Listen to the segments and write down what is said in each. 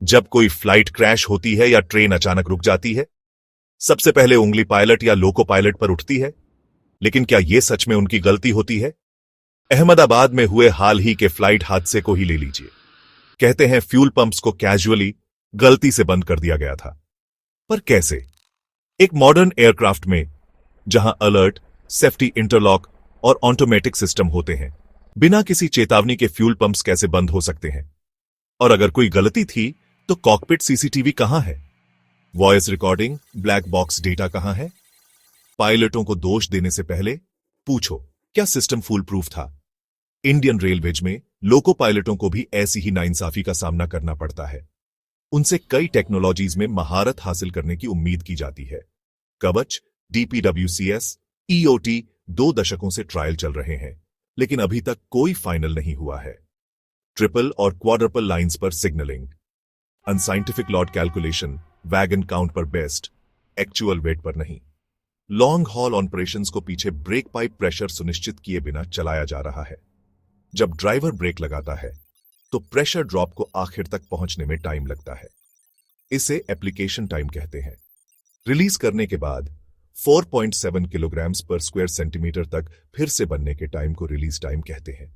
जब कोई flight crash होती है या ट्रेन अचानक रुक जाती है, सबसे पहले उंगली पायलट या लोको पायलट पर उठती है। लेकिन क्या यह सच में उनकी गलती होती है? अहमदाबाद में हुए हाल ही के फ्लाइट हादसे को ही ले लीजिए। कहते हैं फ्यूल पंप्स को कैजुअली गलती से बंद कर दिया गया था। पर कैसे? एक मॉडर्न एयरक्राफ्ट में जहां अलर्ट, सेफ्टी इंटरलॉक और ऑटोमेटिक सिस्टम होते हैं, बिना किसी चेतावनी के फ्यूल पंप्स कैसे बंद हो सकते हैं? और अगर कोई गलती थी तो कॉकपिट सीसीटीवी कहां है? Voice recording, black box data कहां है? पायलटों को दोष देने से पहले पूछो, क्या सिस्टम फूल प्रूफ था? इंडियन रेलवेज में लोको पायलटों को भी ऐसी ही नाइंसाफी का सामना करना पड़ता है। उनसे कई टेक्नोलॉजीज में महारत हासिल करने की उम्मीद की जाती है। कवच, डीपीडब्ल्यूसीएस, ईओटी 2 दशकों से ट्रायल चल रहे हैं, लेकिन अभी तक कोई फाइनल नहीं हुआ है। ट्रिपल और क्वाड्रपल लाइंस पर signalling, unscientific lot calculation, wagon count पर बेस्ट, एक्चुअल वेट पर नहीं। लॉन्ग हॉल ऑपरेशंस को पीछे ब्रेक पाइप प्रेशर सुनिश्चित किए बिना चलाया जा रहा है। जब ड्राइवर ब्रेक लगाता है तो प्रेशर ड्रॉप को आखिर तक पहुंचने में टाइम लगता है। इसे एप्लीकेशन टाइम कहते हैं। रिलीज करने के बाद 4.7 किलोग्राम्स पर स्क्वायर सेंटीमीटर तक फिर से बनने के टाइम को रिलीज टाइम कहते हैं।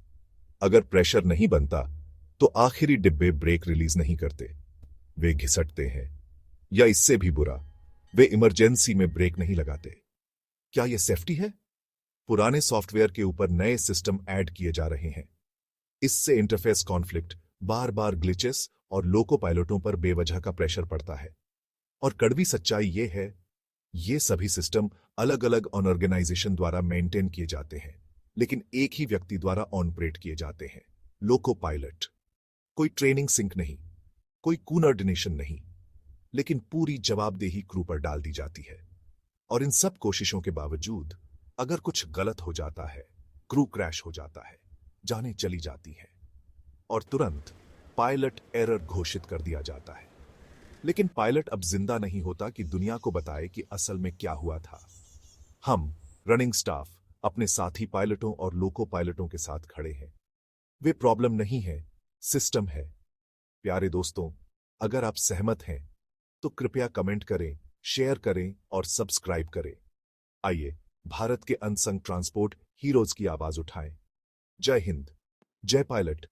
अगर प्रेशर नहीं बनता तो आखिरी डिब्बे ब्रेक रिलीज नहीं करते, वे घिसटते हैं, या इससे भी बुरा, वे इमरजेंसी में ब्रेक नहीं लगाते। क्या यह सेफ्टी है? पुराने सॉफ्टवेयर के ऊपर नए सिस्टम ऐड किए जा रहे हैं। इससे इंटरफेस कॉन्फ्लिक्ट, बार बार ग्लिचेस और लोको पायलटों पर बेवजह का प्रेशर पड़ता है। और कड़वी सच्चाई यह है, ये सभी सिस्टम अलग अलग ऑर्गेनाइजेशन द्वारा मेंटेन किए जाते हैं, लेकिन एक ही व्यक्ति द्वारा ऑपरेट किए जाते हैं, लोको पायलट। कोई ट्रेनिंग सिंक नहीं, कोई कोऑर्डिनेशन नहीं, लेकिन पूरी जवाबदेही क्रू पर डाल दी जाती है। और इन सब कोशिशों के बावजूद अगर कुछ गलत हो जाता है, क्रू क्रैश हो जाता है, जानें चली जाती हैं, और तुरंत पायलट एरर घोषित कर दिया जाता है। लेकिन पायलट अब जिंदा नहीं होता कि दुनिया को बताए कि असल में क्या हुआ था। हम, रनिंग स्टाफ, अपने साथी पायलटों और लोको पायलटों के साथ खड़े हैं। वे प्रॉब्लम नहीं है, सिस्टम है। प्यारे दोस्तों, अगर आप सहमत हैं तो कृपया कमेंट करें, शेयर करें और सब्सक्राइब करें। आइए भारत के अनसंग ट्रांसपोर्ट हीरोज की आवाज उठाएं। जय हिंद, जय पायलट।